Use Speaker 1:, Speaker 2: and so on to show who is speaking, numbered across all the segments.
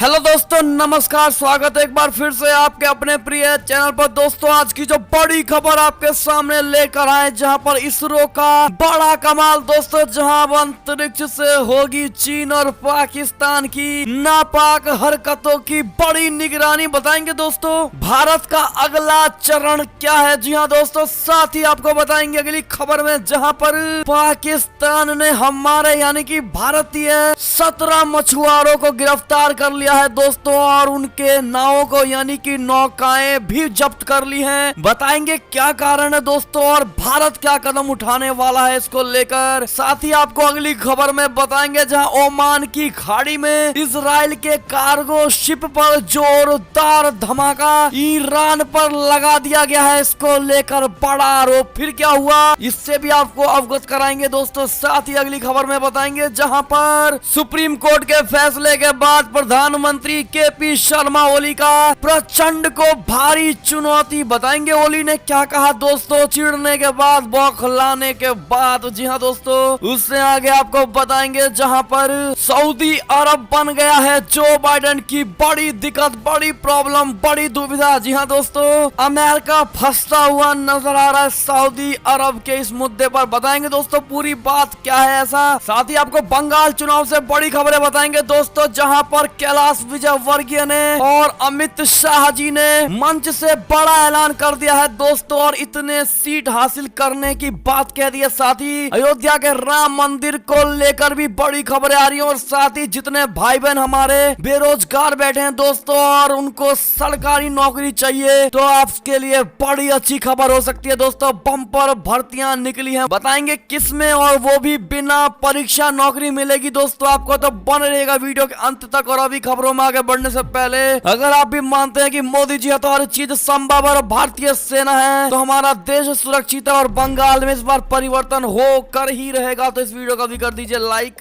Speaker 1: Hello दोस्तों, नमस्कार। स्वागत है एक बार फिर से आपके अपने प्रिय चैनल पर। दोस्तों, आज की जो बड़ी खबर आपके सामने लेकर आए, जहां पर इसरो का बड़ा कमाल दोस्तों, जहां अब अंतरिक्ष से होगी चीन और पाकिस्तान की नापाक हरकतों की बड़ी निगरानी। बताएंगे दोस्तों भारत का अगला चरण क्या है। जी हाँ दोस्तों, साथ ही आपको बताएंगे अगली खबर में, जहां पर पाकिस्तान ने हमारे यानी कि भारतीय 17 मछुआरों को गिरफ्तार कर लिया है दोस्तों, और उनके नावों को यानी कि नौकाएं भी जब्त कर ली हैं। बताएंगे क्या कारण है दोस्तों, और भारत क्या कदम उठाने वाला है इसको लेकर। साथ ही आपको अगली खबर में बताएंगे, जहां ओमान की खाड़ी में इजराइल के कार्गो शिप पर जोरदार धमाका ईरान पर लगा दिया गया है। इसको लेकर बड़ा आरोप, फिर क्या हुआ इससे भी आपको अवगत कराएंगे दोस्तों। साथ ही अगली खबर में बताएंगे, जहां पर सुप्रीम कोर्ट के फैसले के बाद प्रधानमंत्री केपी शर्मा ओली का प्रचंड को भारी चुनौती। बताएंगे ओली ने क्या कहा दोस्तों, चिढ़ने के बाद, बौखलाने के बाद। जी हाँ दोस्तों, उससे आगे आपको बताएंगे, जहां पर सऊदी अरब बन गया है जो बाइडेन की बड़ी दिक्कत, बड़ी प्रॉब्लम, बड़ी दुविधा। जी हाँ दोस्तों, अमेरिका फंसता हुआ नजर आ रहा है सऊदी अरब के इस मुद्दे पर। बताएंगे दोस्तों पूरी बात क्या है ऐसा। साथ ही आपको बंगाल चुनाव से बड़ी खबरें बताएंगे दोस्तों, जहां पर कैलाश विजयवर्गीय ने और अमित शाह जी ने मंच से बड़ा ऐलान कर दिया है दोस्तों, और इतने सीट हासिल करने की बात कह दी है। साथ ही अयोध्या के राम मंदिर को लेकर भी बड़ी खबरें आ रही हैं, और साथ ही जितने भाई बहन हमारे बेरोजगार बैठे हैं दोस्तों और उनको सरकारी नौकरी चाहिए, तो आपके लिए बड़ी अच्छी खबर हो सकती है दोस्तों। बम्पर भर्तियां निकली हैं, बताएंगे किसमें, और वो भी बिना परीक्षा नौकरी मिलेगी दोस्तों आपको। तो बने रहेगा वीडियो के अंत तक। और अभी खबरों में आगे बढ़ने से पहले, अगर आप भी मानते हैं कि मोदी जी है तो हर चीज संभव है, भारतीय सेना है तो हमारा देश सुरक्षित है, और बंगाल में इस बार परिवर्तन हो कर ही रहेगा, तो इस वीडियो को भी कर दीजिए लाइक,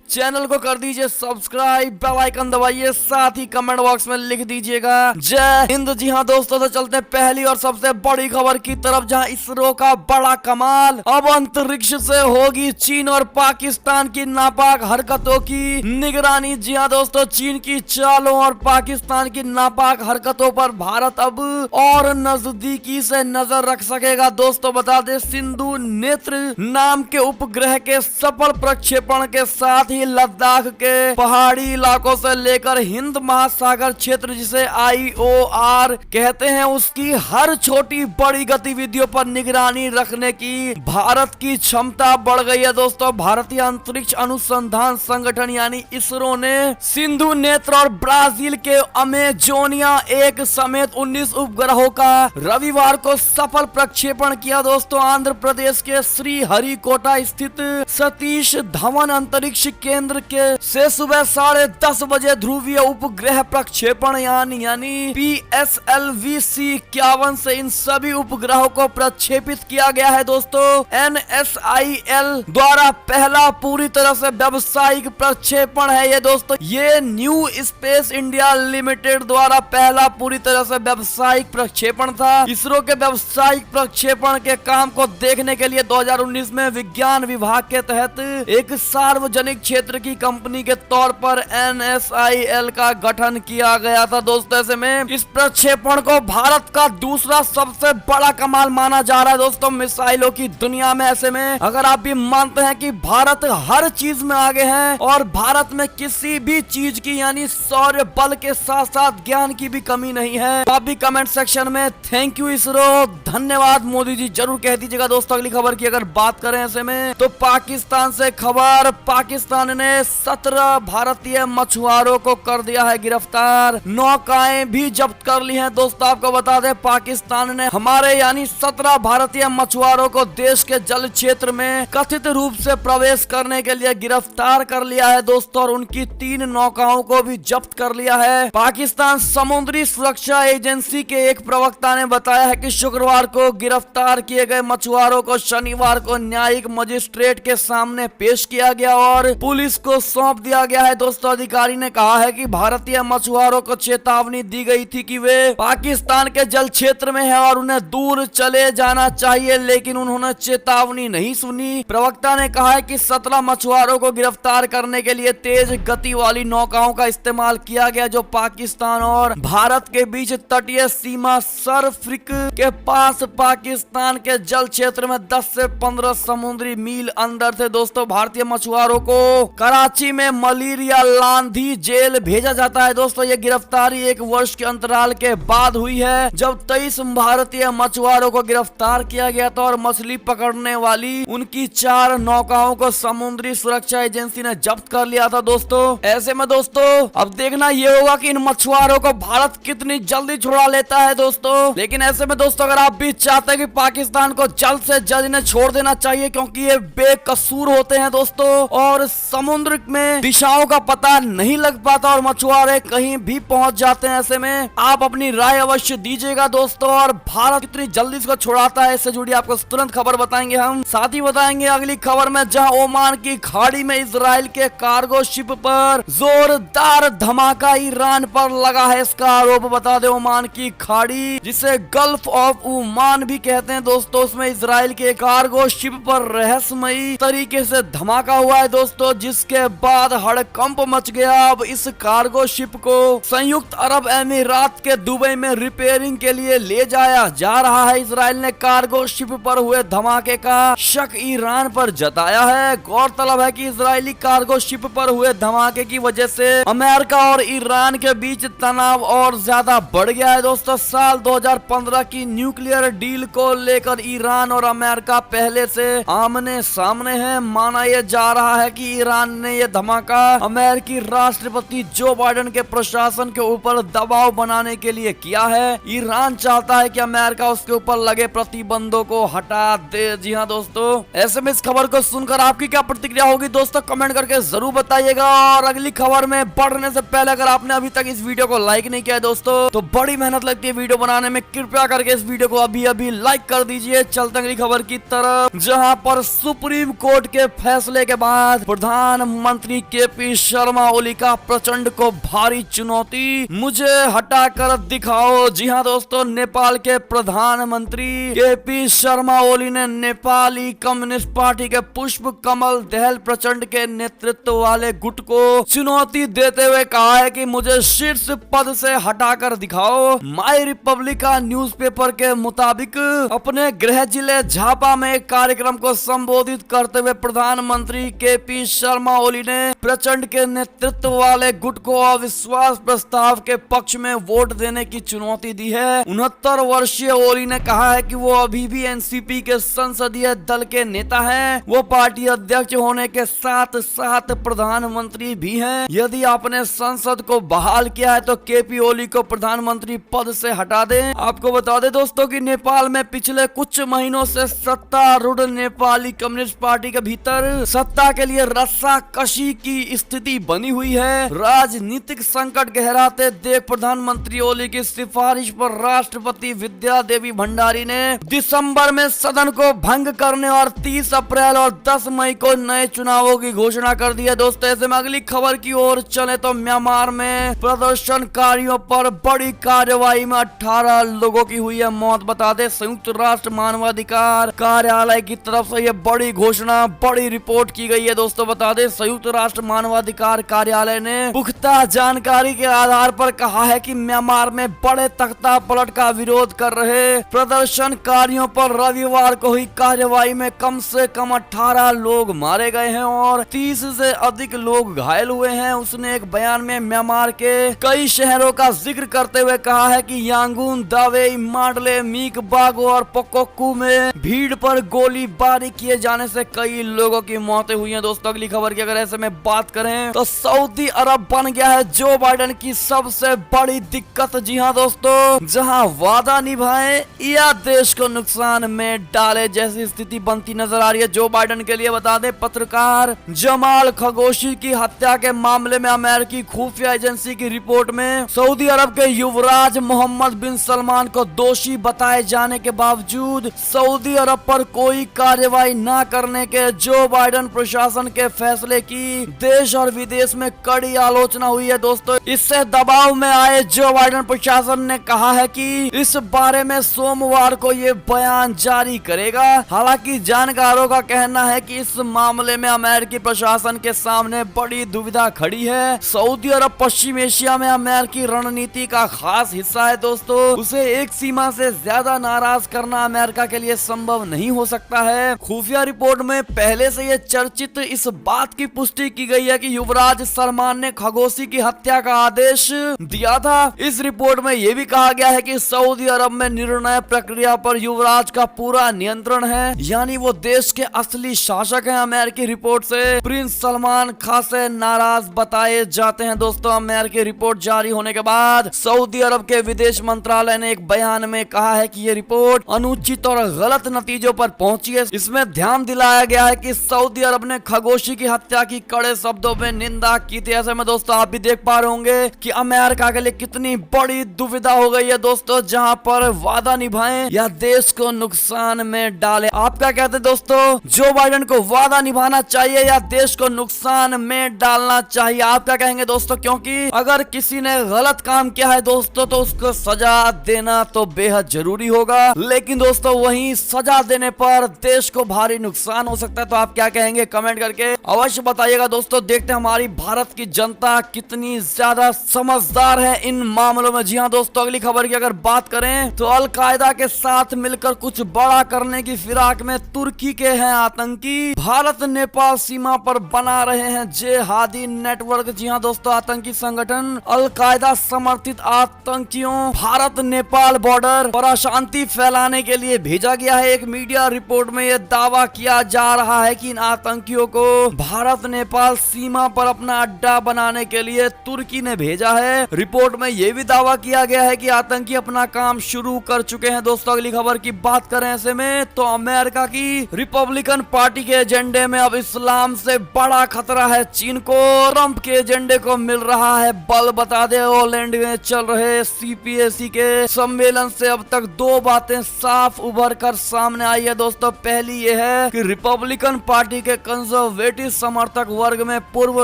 Speaker 1: चैनल को कर दीजिए सब्सक्राइब, बेल आइकन दबाइए, साथ ही कमेंट बॉक्स में लिख दीजिएगा जय हिंद। जी हाँ दोस्तों, तो चलते हैं पहली और सबसे बड़ी खबर की तरफ, जहां इसरो का बड़ा कमाल। अब अंतरिक्ष से होगी चीन और पाकिस्तान की नापाक हरकतों की निगरानी। जी हाँ दोस्तों, चीन की चालों और पाकिस्तान की नापाक हरकतों पर भारत अब और नजदीकी से नजर रख सकेगा दोस्तों। बता दें, सिंधु नेत्र नाम के उपग्रह के सफल प्रक्षेपण के साथ ही लद्दाख के पहाड़ी इलाकों से लेकर हिंद महासागर क्षेत्र, जिसे IOR कहते हैं, उसकी हर छोटी बड़ी गतिविधियों पर निगरानी रखने की भारत की क्षमता बढ़ गई है दोस्तों। भारतीय अंतरिक्ष अनुसंधान संगठन यानी इसरो ने सिंधु नेत्र और ब्राजील के अमेजोनिया एक समेत 19 उपग्रहों का रविवार को सफल प्रक्षेपण किया दोस्तों। आंध्र प्रदेश के श्रीहरिकोटा स्थित सतीश धवन अंतरिक्ष केंद्र के से सुबह 10:30 बजे ध्रुवीय उपग्रह प्रक्षेपण यानी PSLV-C51 से इन सभी उपग्रहों को प्रक्षेपित किया गया है दोस्तों। NSIL द्वारा पहला पूरी तरह से व्यावसायिक प्रक्षेपण है ये दोस्तों। ये न्यू स्पेस इंडिया लिमिटेड द्वारा पहला पूरी तरह से व्यावसायिक प्रक्षेपण था। इसरो के व्यावसायिक प्रक्षेपण के काम को देखने के लिए 2019 में विज्ञान विभाग के तहत एक सार्वजनिक क्षेत्र की कंपनी के तौर पर NSIL का गठन किया गया था दोस्तों। ऐसे में इस प्रक्षेपण को भारत का दूसरा सबसे बड़ा कमाल माना जा रहा है दोस्तों मिसाइलों की दुनिया में। ऐसे में अगर आप भी मानते हैं कि भारत हर चीज में आगे है और भारत में किसी भी चीज की यानी सौर्य बल के साथ साथ ज्ञान की भी कमी नहीं है, तो आप भी कमेंट सेक्शन में थैंक यू इसरो, धन्यवाद मोदी जी जरूर कह दीजिएगा दोस्तों। अगली खबर की अगर बात करें ऐसे में, तो पाकिस्तान से खबर। पाकिस्तान ने 17 भारतीय मछुआरों को कर दिया है गिरफ्तार, नौकाएं भी जब्त कर ली हैं दोस्तों। आपको बता दें, पाकिस्तान ने हमारे यानी 17 भारतीय मछुआरों को देश के जल क्षेत्र में कथित रूप से प्रवेश करने के लिए गिरफ्तार कर लिया है दोस्तों, और उनकी 3 नौकाओं को भी जब्त कर लिया है। पाकिस्तान समुद्री सुरक्षा एजेंसी के एक प्रवक्ता ने बताया है कि शुक्रवार को गिरफ्तार किए गए मछुआरों को शनिवार को न्यायिक मजिस्ट्रेट के सामने पेश किया गया और पुलिस को सौंप दिया गया है दोस्तों। अधिकारी ने कहा है कि भारतीय मछुआरों को चेतावनी दी गई थी कि वे पाकिस्तान के जल क्षेत्र में है और उन्हें दूर चले जाना चाहिए, लेकिन उन्होंने चेतावनी नहीं सुनी। प्रवक्ता ने कहा है कि 17 मछुआरों को गिरफ्तार करने के लिए तेज गति वाली नौकाओं का इस्तेमाल इस्तेमाल किया गया जो पाकिस्तान और भारत के बीच तटीय सीमा सरफ्रिक के पास पाकिस्तान के जल क्षेत्र में 10 से 15 समुद्री मील अंदर थे। दोस्तों भारतीय मछुआरों को कराची में मलेरिया लांधी जेल भेजा जाता है। दोस्तों ये गिरफ्तारी 1 वर्ष के अंतराल के बाद हुई है जब 23 भारतीय मछुआरों को गिरफ्तार किया गया था और मछली पकड़ने वाली उनकी 4 नौकाओं को समुद्री सुरक्षा एजेंसी ने जब्त कर लिया था। दोस्तों ऐसे में दोस्तों अब देखना ये होगा कि इन मछुआरों को भारत कितनी जल्दी छुड़ा लेता है दोस्तों। लेकिन ऐसे में दोस्तों अगर आप भी चाहते हैं कि पाकिस्तान को जल्द से जल्द इन्हें छोड़ देना चाहिए क्योंकि ये बेकसूर होते हैं दोस्तों और समुद्र में दिशाओं का पता नहीं लग पाता और मछुआरे कहीं भी पहुंच जाते हैं। ऐसे में आप अपनी राय अवश्य दीजिएगा दोस्तों और भारत कितनी जल्दी इसको छुड़ाता है इससे जुड़ी आपको तुरंत खबर बताएंगे हम। साथ ही बताएंगे अगली खबर में जहां ओमान की खाड़ी में इजराइल के कार्गो शिप पर जोरदार धमाका ईरान पर लगा है इसका आरोप। बता दे ओमान की खाड़ी जिसे गल्फ ऑफ ओमान भी कहते हैं दोस्तों उसमें इजराइल के कार्गो शिप पर रहस्यमयी तरीके से धमाका हुआ है दोस्तों जिसके बाद हड़कंप मच गया। अब इस कार्गो शिप को संयुक्त अरब अमीरात के दुबई में रिपेयरिंग के लिए ले जाया जा रहा है। इजराइल ने कार्गो शिप पर हुए धमाके का शक ईरान पर जताया है। गौरतलब है कि इजरायली कार्गो शिप पर हुए धमाके की वजह से अमेरिका और ईरान के बीच तनाव और ज्यादा बढ़ गया है दोस्तों। साल 2015 की न्यूक्लियर डील को लेकर ईरान और अमेरिका पहले से आमने सामने हैं। माना यह जा रहा है कि ईरान ने यह धमाका अमेरिकी राष्ट्रपति जो बाइडेन के प्रशासन के ऊपर दबाव बनाने के लिए किया है। ईरान चाहता है कि अमेरिका उसके ऊपर लगे प्रतिबंधों को हटा दे। जी हाँ दोस्तों ऐसे में इस खबर को सुनकर आपकी क्या प्रतिक्रिया होगी दोस्तों कमेंट करके जरूर बताइएगा। और अगली खबर में बढ़ने से पहले अगर आपने अभी तक इस वीडियो को लाइक नहीं किया है दोस्तों तो बड़ी मेहनत लगती है वीडियो बनाने में, कृपया करके इस वीडियो को अभी अभी लाइक कर दीजिए। चलते अगली खबर की तरफ जहां पर सुप्रीम कोर्ट के फैसले के बाद प्रधानमंत्री केपी शर्मा ओली का प्रचंड को भारी चुनौती, मुझे हटाकर दिखाओ। जी हाँ दोस्तों नेपाल के प्रधानमंत्री केपी शर्मा ओली ने नेपाली कम्युनिस्ट पार्टी के पुष्प कमल दहल प्रचंड के नेतृत्व वाले गुट को चुनौती देते हुए कहा है कि मुझे शीर्ष पद से हटाकर दिखाओ। माई रिपब्लिका न्यूज़पेपर के मुताबिक अपने गृह जिले झापा में एक कार्यक्रम को संबोधित करते हुए प्रधानमंत्री केपी शर्मा ओली ने प्रचंड के नेतृत्व वाले गुट को अविश्वास प्रस्ताव के पक्ष में वोट देने की चुनौती दी है। 69 वर्षीय ओली ने कहा है कि वो अभी भी एनसीपी के संसदीय दल के नेता हैं। वो पार्टी अध्यक्ष होने के साथ साथ प्रधानमंत्री भी हैं। यदि आपने संसद को बहाल किया है तो केपी ओली को प्रधानमंत्री पद से हटा दें। आपको बता दें दोस्तों कि नेपाल में पिछले कुछ महीनों से सत्तारूढ़ नेपाली कम्युनिस्ट पार्टी के भीतर सत्ता के लिए रस्साकशी की स्थिति बनी हुई है। राजनीतिक संकट गहराते देख प्रधानमंत्री ओली की सिफारिश पर राष्ट्रपति विद्या देवी भंडारी ने दिसंबर में सदन को भंग करने और 30 अप्रैल और 10 मई को नए चुनावों की घोषणा कर दी है। दोस्तों ऐसे में अगली खबर की ओर चले तो म्यांमार में प्रदर्शनकारियों पर बड़ी कार्रवाई में 18 लोगों की हुई है मौत। बता दें संयुक्त राष्ट्र मानवाधिकार कार्यालय की तरफ से यह बड़ी घोषणा, बड़ी रिपोर्ट की गई है। दोस्तों बता दें संयुक्त राष्ट्र मानवाधिकार कार्यालय ने पुख्ता जानकारी के आधार पर कहा है कि म्यांमार में बड़े तख्ता पलट का विरोध कर रहे प्रदर्शनकारियों पर रविवार को हुई कार्रवाई में कम से कम 18 लोग मारे गए हैं और 30 से अधिक लोग घायल हुए हैं। उसने एक बयान में म्यांमार के कई शहरों का जिक्र करते हुए कहा है कि यांगून, दावेई, मांडले, मीक बागो और पोकोक्कू में भीड़ पर गोलीबारी किए जाने से कई लोगों की मौतें हुई हैं। दोस्तों अगली खबर की अगर ऐसे में बात करें तो सऊदी अरब बन गया है जो बाइडेन की सबसे बड़ी दिक्कत। जी हाँ दोस्तों जहां वादा निभाए या देश को नुकसान में डाले जैसी स्थिति बनती नजर आ रही है जो बाइडेन के लिए। बता दें पत्रकार जमाल खशोगी की हत्या के मामले में अमेरिकी खुफिया एजेंसी की रिपोर्ट में सऊदी अरब के युवराज मोहम्मद बिन सलमान को दोषी बताए जाने के बावजूद सऊदी अरब पर कोई कार्रवाई न करने के जो बाइडेन प्रशासन के फैसले की देश और विदेश में कड़ी आलोचना हुई है। दोस्तों इससे दबाव में आए जो बाइडेन प्रशासन ने कहा है कि इस बारे में सोमवार को ये बयान जारी करेगा। हालांकि जानकारों का कहना है कि इस मामले में अमेरिकी प्रशासन के सामने बड़ी दुविधा खड़ी है। सऊदी अरब पश्चिम एशिया में अमेरिकी रणनीति का खास हिस्सा है दोस्तों। उसे एक सीमा से ज्यादा नाराज करना अमेरिका के लिए संभव नहीं हो सकता है। खुफिया रिपोर्ट में पहले से ये चर्चित इस बात की पुष्टि की गई है कि युवराज सलमान ने खशोगी की हत्या का आदेश दिया था। इस रिपोर्ट में यह भी कहा गया है कि सऊदी अरब में निर्णय प्रक्रिया पर युवराज का पूरा नियंत्रण है, यानी वो देश के असली शासक हैं। अमेरिकी रिपोर्ट से प्रिंस सलमान खासे नाराज बताए जाते हैं दोस्तों। अमेरिकी रिपोर्ट जारी होने के बाद सऊदी अरब के विदेश मंत्रालय ने एक बयान में कहा है कि ये रिपोर्ट अनुचित और गलत नतीजों पर पहुंची है। इसमें ध्यान दिलाया गया है कि सऊदी अरब ने खशोगी की हत्या की कड़े शब्दों में निंदा की थी। ऐसे में दोस्तों आप भी देख पा रहे होंगे कि अमेरिका के लिए कितनी बड़ी दुविधा हो गई है दोस्तों, जहां पर वादा निभाएं या देश को नुकसान में डालें। आप क्या कहते हैं दोस्तों, जो बाइडेन को वादा निभाना चाहिए या देश को नुकसान में डालना चाहिए? आप क्या कहेंगे दोस्तों? क्योंकि अगर किसी ने गलत काम किया है दोस्तों तो उसको सजा देना तो बेहद जरूरी होगा, लेकिन दोस्तों वहीं सजा देने पर देश को भारी नुकसान हो सकता है। तो आप क्या कहेंगे कमेंट करके अवश्य बताइएगा दोस्तों। देखते हैं हमारी भारत की जनता कितनी ज्यादा समझदार है इन मामलों में। जी हाँ दोस्तों, अगली खबर की अगर बात करें तो अल कायदा के साथ मिलकर कुछ बड़ा करने की फिराक में तुर्की के हैं आतंकी। भारत नेपाल सीमा पर बना रहे हैं जेहादी नेटवर्क। जी हाँ दोस्तों, आतंकी संगठन अल कायदा समर्थित आतंकियों भारत नेपाल बॉर्डर पर अशांति फैलाने के लिए भेजा गया है। एक मीडिया रिपोर्ट में यह दावा किया जा रहा है कि इन आतंकियों को भारत नेपाल सीमा पर अपना अड्डा बनाने के लिए तुर्की ने भेजा है। रिपोर्ट में यह भी दावा किया गया है कि आतंकी अपना काम शुरू कर चुके हैं। दोस्तों अगली खबर की बात करें ऐसे में तो अमेरिका की रिपब्लिकन पार्टी के एजेंडे में अब इस्लाम से बड़ा खतरा है चीन को। ट्रंप के एजेंडे को मिल रहा है बल। बता दे ऑलैंड में चल रहे सीपीएसी के सम्मेलन से अब तक दो बातें साफ उभर कर सामने आई है दोस्तों। पहली ये है कि रिपब्लिकन पार्टी के कंजर्वेटिव समर्थक वर्ग में पूर्व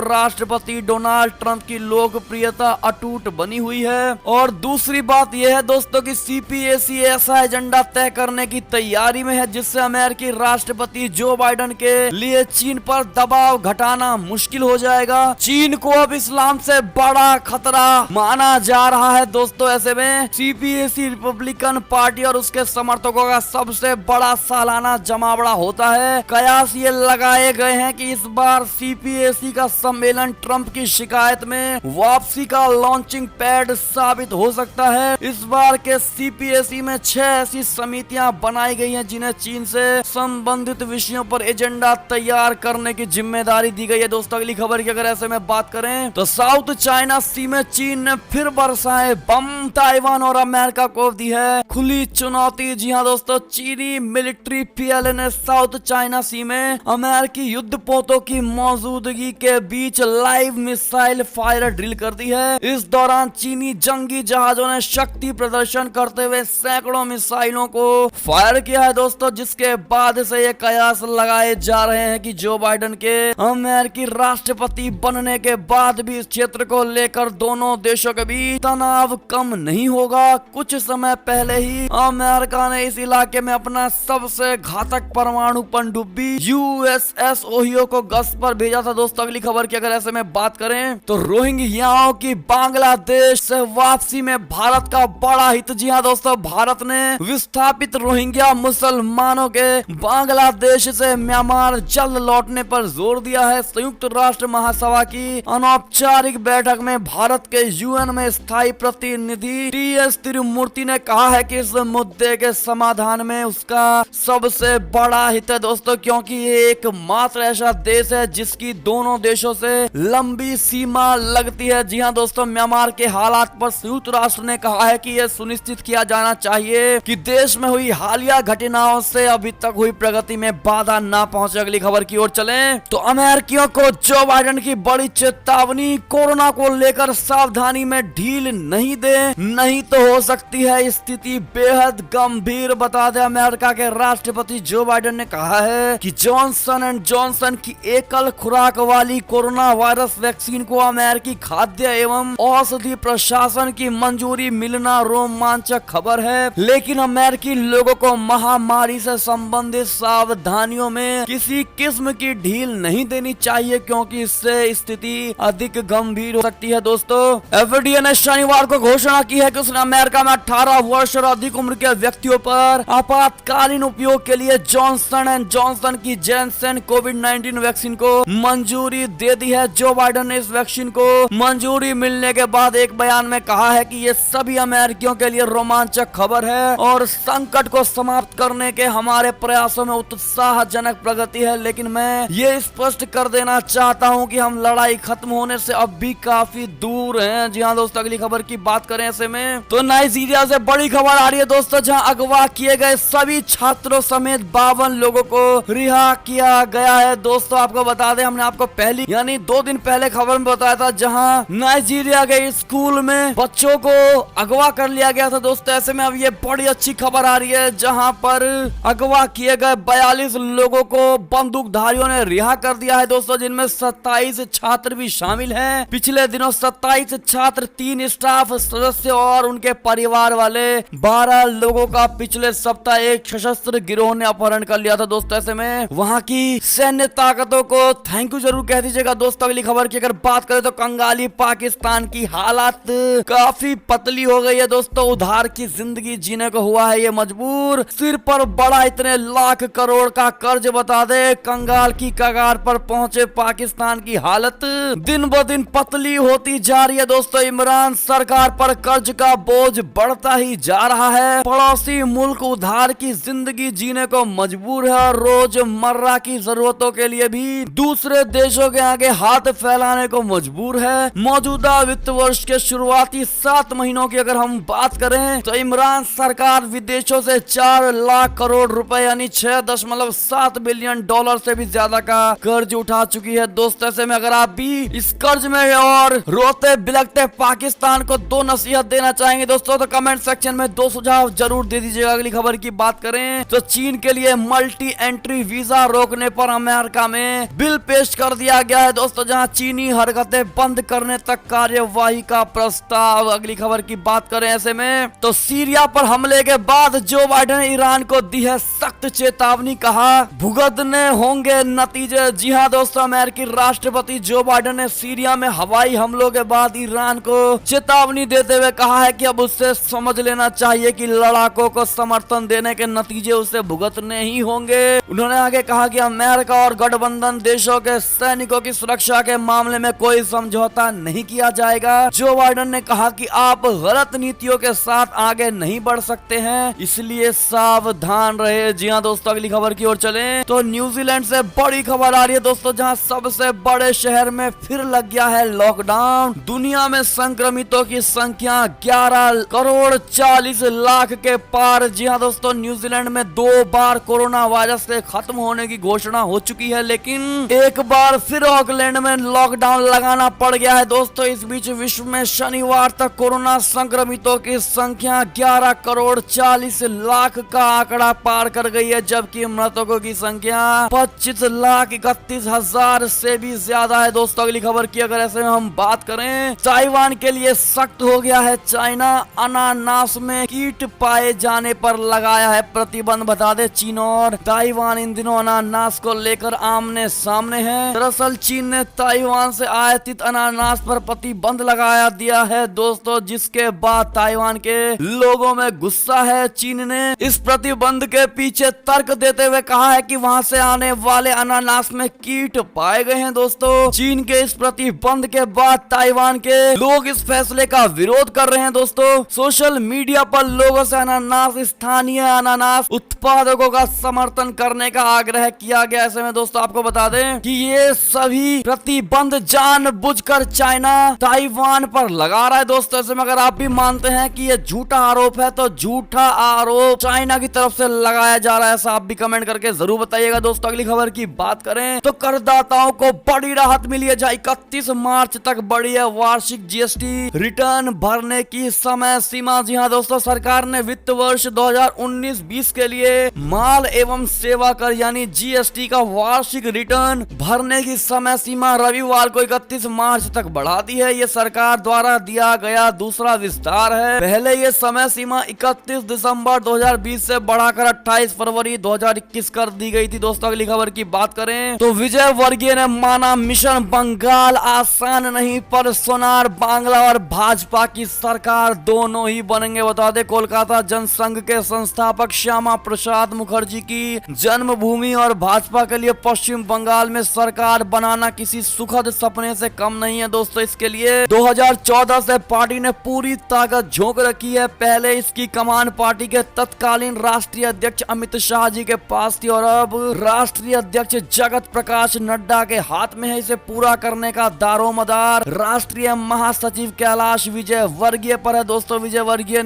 Speaker 1: राष्ट्रपति डोनाल्ड ट्रंप की लोकप्रियता अटूट बनी हुई है, और दूसरी बात यह है दोस्तों कि सीपीएसी ऐसा एजेंडा तय करने की तैयारी में है जिससे अमेरिकी राष्ट्रपति जो बाइडेन के लिए चीन पर दबाव घटाना मुश्किल हो जाएगा। चीन को अब इस्लाम से बड़ा खतरा माना जा रहा है दोस्तों। ऐसे में सीपीएसी रिपब्लिकन पार्टी और उसके समर्थकों का सबसे बड़ा सालाना जमावड़ा होता है। कयास ये लगाए गए हैं कि इस बार सीपीएसी का सम्मेलन ट्रंप की शिकायत में वापसी का लॉन्चिंग पैड साबित हो सकता है। इस बार के सीपीएसी में 6 ऐसी समितियां बनाई गई हैं जिन्हें चीन से संबंधित विषयों पर एजेंडा तैयार करने की जिम्मेदारी दी गई है। दोस्तों अगली खबर की अगर ऐसे में बात करें तो साउथ चाइना सी में चीन ने फिर बरसाए बम। ताइवान और अमेरिका को दी है खुली चुनौती। जी हाँ दोस्तों, चीनी मिलिट्री पीएलए ने साउथ चाइना सी में अमेरिकी युद्धपोतों की मौजूदगी के बीच लाइव मिसाइल फायर ड्रिल कर दी है। इस दौरान चीनी जंगी जहाजों ने शक्ति प्रदर्शन करते हुए सैकड़ों मिसाइलों को फायर किया है दोस्तों, जिसके बाद से ये कयास लगाए जा रहे हैं कि जो बाइडेन के अमेरिकी राष्ट्रपति बनने के बाद भी इस क्षेत्र को लेकर दोनों देशों के बीच तनाव कम नहीं होगा। कुछ समय पहले ही अमेरिका ने इस इलाके में अपना सबसे घातक परमाणु पनडुब्बी यूएसएस ओहियो को गश्त पर भेजा था। दोस्तों अगली खबर की अगर ऐसे में बात करें तो रोहिंग्याओं की बांग्लादेश से वापसी में भारत का बड़ा हित। जी हाँ दोस्तों, भारत ने विस्थापित रोहिंग्या मुसलमानों के बांग्लादेश से म्यांमार जल्द लौटने पर जोर दिया है। संयुक्त राष्ट्र महासभा की अनौपचारिक बैठक में भारत के यूएन में स्थायी प्रतिनिधि टीएस तिरुमूर्ति ने कहा है कि इस मुद्दे के समाधान में उसका सबसे बड़ा हित है दोस्तों, क्योंकि ये एकमात्र ऐसा देश है जिसकी दोनों देशों से लंबी सीमा लगती है। जी हाँ दोस्तों, म्यांमार के हालात पर संयुक्त राष्ट्र ने कहा है कि यह सुनिश्चित किया जाना चाहिए कि देश में हुई हालिया घटनाओं से अभी तक हुई प्रगति में बाधा ना पहुंचे। अगली खबर की ओर चलें तो अमेरिकियों को जो बाइडेन की बड़ी चेतावनी। कोरोना को लेकर सावधानी में ढील नहीं दे, नहीं तो हो सकती है स्थिति बेहद गंभीर। बता दें अमेरिका के राष्ट्रपति जो बाइडेन ने कहा है कि जॉनसन एंड जॉनसन की एकल खुराक वाली कोरोना वायरस वैक्सीन को अमेरिकी खाद्य एवं औषधि प्रशासन की मंजूरी मिलना रोमांचक खबर है, लेकिन अमेरिकी लोगों को महामारी से संबंधित सावधानियों में किसी किस्म की ढील नहीं देनी चाहिए, क्योंकि इससे स्थिति अधिक गंभीर हो सकती है दोस्तों। एफडीए ने शनिवार को घोषणा की है कि उसने अमेरिका में 18 वर्ष और अधिक उम्र के व्यक्तियों पर आपातकालीन उपयोग के लिए जॉनसन एंड जॉनसन की जैनसन कोविड-19 वैक्सीन को मंजूरी दे दी है। जो बाइडेन ने इस वैक्सीन को मंजूरी मिलने के बाद एक बयान में कहा है कि ये सभी अमेरिकियों के लिए रोमांचक खबर है और संकट को समाप्त करने के हमारे प्रयासों में उत्साहजनक प्रगति है, लेकिन मैं ये स्पष्ट कर देना चाहता हूं कि हम लड़ाई खत्म होने से अब भी काफी दूर हैं। जी हाँ दोस्तों, अगली खबर की बात करें ऐसे में तो नाइजीरिया से बड़ी खबर आ रही है दोस्तों, जहां अगवा किए गए सभी छात्रों समेत 52 लोगों को रिहा किया गया है। दोस्तों आपको बता दें, हमने आपको पहली यानी 2 दिन पहले खबर में बताया था, जहां नाइजीरिया के स्कूल में बच्चों को अगवा कर लिया गया था दोस्तों। ऐसे में अब ये बड़ी अच्छी खबर आ रही है, जहां पर अगवा किए गए 42 लोगों को बंदूकधारियों ने रिहा कर दिया है दोस्तों, जिनमें 27 छात्र भी शामिल हैं। पिछले दिनों 27 छात्र, 3 स्टाफ सदस्य और उनके परिवार वाले 12 लोगों का पिछले सप्ताह एक सशस्त्र गिरोह ने अपहरण कर लिया था दोस्तों। ऐसे में वहां की सैन्य ताकतों को थैंक यू जरूर कह दीजिएगा दोस्तों। अगली खबर की अगर बात करें तो कंगाली पाकिस्तान की हालत काफी पतली हो गई है दोस्तों। उधार की जिंदगी जीने को हुआ है ये मजबूर। सिर पर बड़ा इतने लाख करोड़ का कर्ज बता दे, कंगाल की कगार पर पहुंचे पाकिस्तान की हालत दिन ब दिन पतली होती जा रही है दोस्तों। इमरान सरकार पर कर्ज का बोझ बढ़ता ही जा रहा है। पड़ोसी मुल्क उधार की जिंदगी जीने को मजबूर है और रोजमर्रा की जरूरतों के लिए भी दूसरे देशों के आगे हाथ फैलाने को मजबूर है। मौजूदा वित्त वर्ष के शुरुआती 7 महीनों की अगर हम बात करें तो इमरान सरकार विदेशों से 4 लाख करोड़ रुपए यानी 6.7 बिलियन डॉलर से भी ज्यादा का कर्ज उठा चुकी है दोस्तों। ऐसे में अगर आप भी इस कर्ज में और रोते बिलखते पाकिस्तान को 2 नसीहत देना चाहेंगे दोस्तों, तो कमेंट सेक्शन में 2 सुझाव जरूर दे दीजिएगा। अगली खबर की बात करें तो चीन के लिए मल्टी एंट्री वीजा रोकने पर अमेरिका में बिल पेश कर दिया गया है दोस्तों, जहां चीनी हरकतें बंद करने तक कार्यवाही का प्रस्ताव। अगली खबर की बात करें ऐसे में तो सीरिया पर हमले के बाद जो बाइडेन ने ईरान को दी है सख्त चेतावनी, कहा भुगतने होंगे नतीजे। जी हाँ दोस्तों, अमेरिकी राष्ट्रपति जो बाइडेन ने सीरिया में हवाई हमलों के बाद ईरान को चेतावनी देते हुए कहा है कि अब उससे समझ लेना चाहिए कि लड़ाकों को समर्थन देने के नतीजे उसे भुगतने ही होंगे। उन्होंने आगे कहा कि अमेरिका और गठबंधन देशों के सैनिकों की सुरक्षा के मामले में कोई समझौता नहीं किया जाएगा। जो बाइडेन ने कहा कि आप गलत नीतियों के साथ आगे नहीं बढ़ सकते हैं, इसलिए सावधान रहे। जी हाँ दोस्तों, अगली खबर की ओर चलें तो न्यूजीलैंड से बड़ी खबर आ रही है दोस्तों, जहां सबसे बड़े शहर में फिर लग गया है लॉकडाउन। दुनिया में संक्रमितों की संख्या 11 करोड़ 40 लाख के पार। जी हाँ दोस्तों, न्यूजीलैंड में 2 बार कोरोना वायरस से खत्म होने की घोषणा हो चुकी है, लेकिन एक बार फिर ऑकलैंड में लॉकडाउन लगाना पड़ गया है दोस्तों। इस बीच विश्व में शनिवार तक कोरोना संक्रमितों की संख्या 11 करोड़ 40 लाख का आंकड़ा पार कर गई है, जबकि मृतकों की संख्या 25,31,000 से भी ज्यादा है दोस्तों। अगली खबर की अगर ऐसे में हम बात करें, ताइवान के लिए सख्त हो गया है चाइना। अनानास में कीट पाए जाने पर लगाया है प्रतिबंध। बता दे, चीन और ताइवान इन दिनों अनानास को लेकर आमने सामने हैं। दरअसल चीन ने ताइवान से आयातित अनानास पर प्रतिबंध लगा दिया है दोस्तों, जिसके बाद ताइवान के लोगों में गुस्सा है। चीन ने इस प्रतिबंध के पीछे तर्क देते हुए कहा है कि वहां से आने वाले अनानास में कीट पाए गए हैं दोस्तों। चीन के इस प्रतिबंध के बाद ताइवान के लोग इस फैसले का विरोध कर रहे हैं दोस्तों। सोशल मीडिया पर लोगों से अनानास स्थानीय अनानास उत्पादकों का समर्थन करने का आग्रह किया गया। ऐसे में दोस्तों आपको बता दें कि ये सभी प्रतिबंध जानबूझकर चाइना ताइवान पर लगा रहा है दोस्तों। ऐसे में अगर आप भी मानते हैं कि ये झूठा आरोप है तो झूठा आरोप चाइना की तरफ से लगाया जा रहा है, ऐसा आप भी कमेंट करके जरूर बताइएगा दोस्तों। अगली खबर की बात करें तो करदाताओं को बड़ी राहत मिली है, जहां 31 मार्च तक बढ़ी है वार्षिक जीएसटी रिटर्न भरने की समय सीमा। जी हाँ दोस्तों, सरकार ने वित्त वर्ष 2019-20 के लिए माल एवं सेवा कर यानी जीएसटी का वार्षिक रिटर्न भरने की समय सीमा रविवार को 31 मार्च तक बढ़ा दी है। ये सरकार द्वारा दिया गया दूसरा विस्तार है। पहले ये समय सीमा 31 दिसंबर 2020 से बढ़ाकर 28 फरवरी 2021 कर दी गई थी दोस्तों। अगली खबर की बात करें तो विजय वर्गीय ने माना मिशन बंगाल बंगाल आसान नहीं, पर सोनार बांग्ला और भाजपा की सरकार दोनों ही बनेंगे। बता दे, कोलकाता जनसंघ के संस्थापक श्यामा प्रसाद मुखर्जी की जन्मभूमि और भाजपा के लिए पश्चिम बंगाल में सरकार बनाना किसी सुखद सपने से कम नहीं है दोस्तों। इसके लिए 2014 से पार्टी ने पूरी ताकत झोंक रखी है। पहले इसकी कमान पार्टी के तत्कालीन राष्ट्रीय अध्यक्ष अमित शाह जी के पास थी और अब राष्ट्रीय अध्यक्ष जगत प्रकाश नड्डा के हाथ में है। इसे पूरा करने का दारोमदार राष्ट्रीय महासचिव कैलाश विजय वर्गीय पर है दोस्तों। विजय वर्गीय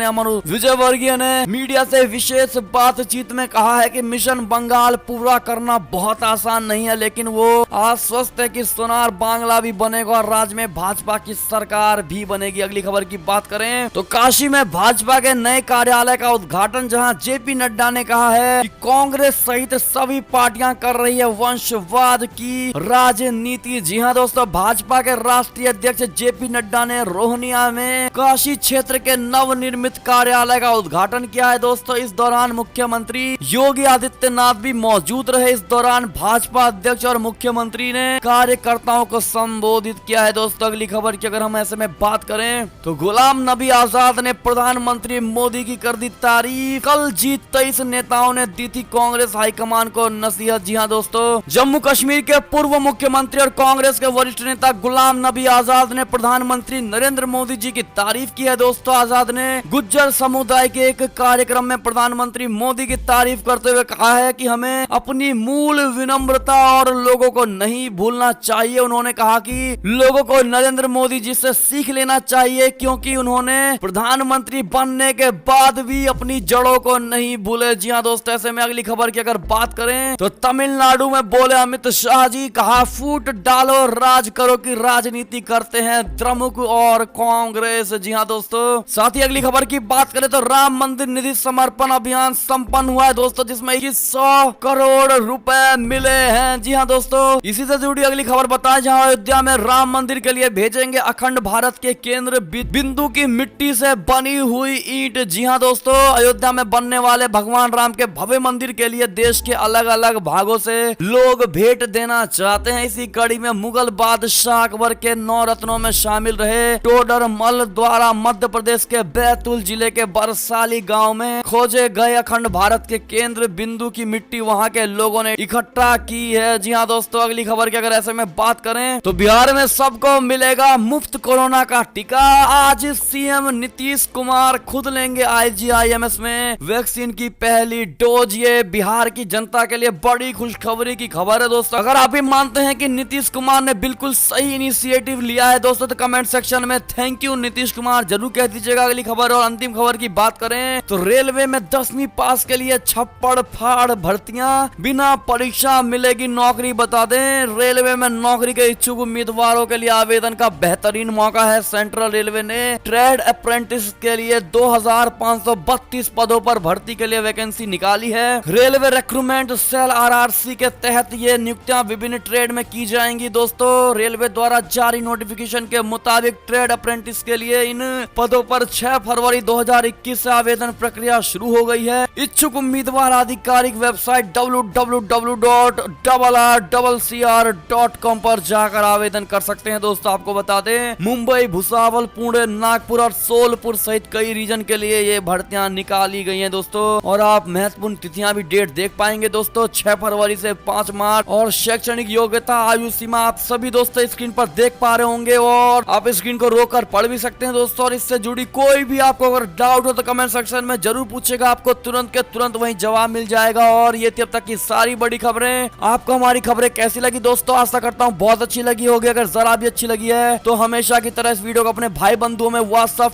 Speaker 1: ने मीडिया से विशेष बातचीत में कहा है कि मिशन बंगाल पूरा करना बहुत आसान नहीं है, लेकिन वो आश्वस्त है कि सोनार बांग्ला भी बनेगा और राज्य में भाजपा की सरकार भी बनेगी। अगली खबर की बात करें तो काशी में भाजपा के नए कार्यालय का उद्घाटन, जहां जेपी नड्डा ने कहा है कि कांग्रेस सहित सभी पार्टियां कर रही है वंशवाद की राजनीति। जी हां दोस्तों, भाजपा के राष्ट्रीय अध्यक्ष जेपी नड्डा ने रोहनिया में काशी क्षेत्र के नवनिर्मित कार्यालय का उद्घाटन किया है दोस्तों। इस दौरान मुख्यमंत्री योगी आदित्यनाथ भी मौजूद रहे। इस दौरान भाजपा अध्यक्ष और मुख्यमंत्री ने कार्यकर्ताओं को संबोधित किया है दोस्तों। अगली खबर की अगर हम ऐसे में बात करें तो गुलाम नबी आजाद ने प्रधानमंत्री मोदी की कर दी तारीफ। कल G23 नेताओं ने दी थी कांग्रेस हाईकमान को नसीहत। जी हां दोस्तों, जम्मू कश्मीर के पूर्व मुख्यमंत्री और कांग्रेस के वरिष्ठ नेता गुलाम नबी आजाद ने प्रधानमंत्री नरेंद्र मोदी जी की तारीफ की है दोस्तों। आजाद ने गुज्जर समुदाय के एक कार्यक्रम में प्रधानमंत्री मोदी की तारीफ करते हुए कहा है कि हमें अपनी मूल विनम्रता और लोगों को नहीं भूलना चाहिए। उन्होंने कहा कि लोगों को नरेंद्र मोदी जी से सीख लेना चाहिए, क्योंकि उन्होंने प्रधानमंत्री बनने के बाद भी अपनी जड़ों को नहीं भूले। जी हां दोस्तों, ऐसे में अगली खबर की अगर बात करें तो तमिलनाडु में बोले अमित शाह जी, कहा फूट डालो राज करो की राजनीति करते हैं द्रमुक और कांग्रेस। जी हां दोस्तों, साथ ही अगली खबर की बात करें तो राम मंदिर निधि समर्पण अभियान संपन्न हुआ है दोस्तों, जिसमें 100 करोड़ रुपए मिले हैं। जी हां दोस्तों, इसी से जुड़ी अगली खबर बताएं, जहां अयोध्या में राम मंदिर के लिए भेजेंगे अखंड भारत के केंद्र बिंदु की मिट्टी से बनी हुई ईंट। जी हां दोस्तों, अयोध्या में बनने वाले भगवान राम के भव्य मंदिर के लिए देश के अलग अलग भागों से लोग भेंट देना चाहते हैं। इसी कड़ी में मुगल बादशाह अकबर के 9 रत्नों में शामिल रहे टोडर मल द्वारा मध्य प्रदेश के बैतूल जिले के बरसाली गांव में खोजे गए अखंड भारत के केंद्र बिंदु की मिट्टी वहां के लोगों ने इकट्ठा की है। जी हां दोस्तों, अगली खबर की अगर ऐसे में बात करें तो बिहार में सबको मिलेगा मुफ्त कोरोना का टीका। आज सीएम नीतीश कुमार खुद लेंगे IGIMS में वैक्सीन की पहली डोज। ये बिहार की जनता के लिए बड़ी खुशखबरी की खबर है दोस्तों। अगर आप भी मानते हैं कि नीतीश कुमार ने बिल्कुल सही इनिशिएटिव लिया है दोस्तों, तो कमेंट सेक्शन में थैंक यू नीतीश कुमार जरूर कह दीजिएगा। अगली खबर और अंतिम खबर की बात करें तो रेलवे में 10वीं पास के लिए छप्पड़ फाड़ भर्तियां, बिना परीक्षा मिलेगी नौकरी। बता दें, रेलवे में नौकरी के इच्छुक उम्मीदवारों के लिए आवेदन का बेहतरीन मौका है। सेंट्रल रेलवे ने ट्रेड अप्रेंटिस के लिए 2532 पदों पर भर्ती के लिए वैकेंसी निकाली है। रेलवे रिक्रूटमेंट सेल RRC के तहत ये नियुक्तियां विभिन्न ट्रेड में की जाएंगी दोस्तों। रेलवे द्वारा जारी नोटिफिकेशन के मुताबिक ट्रेड अप्रेंटिस के लिए इन पदों पर 6 फरवरी 2021 से आवेदन प्रक्रिया शुरू हो गई है। इच्छुक उम्मीदवार आधिकारिक वेबसाइट www.rrccr.com पर जाकर आवेदन कर सकते हैं दोस्तों। आपको बता दें, मुंबई, भुसावल, पुणे, नागपुर और सोलपुर सहित कई रीजन के लिए ये भर्तियां निकाली गई हैं दोस्तों। और आप महत्वपूर्ण तिथियां भी डेट देख पाएंगे दोस्तों, 6 फरवरी से 5 मार्च। और शैक्षणिक योग्यता, आयु सीमा आप सभी दोस्तों स्क्रीन पर देख पा रहे होंगे और आप स्क्रीन को रोककर पढ़ भी सकते हैं दोस्तों। और इससे जुड़ी कोई भी आपको अगर डाउट हो तो कमेंट सेक्शन में जरूर पूछेगा, आपको तुरंत के तुरंत वहीं जवाब मिल जाएगा। और ये थी अब तक की सारी बड़ी खबरें। आपको हमारी खबरें कैसी लगी दोस्तों? आशा करता हूँ बहुत अच्छी लगी होगी। अगर जरा भी अच्छी लगी है तो हमेशा की तरह इस वीडियो को अपने भाई बंधुओं में व्हाट्सएप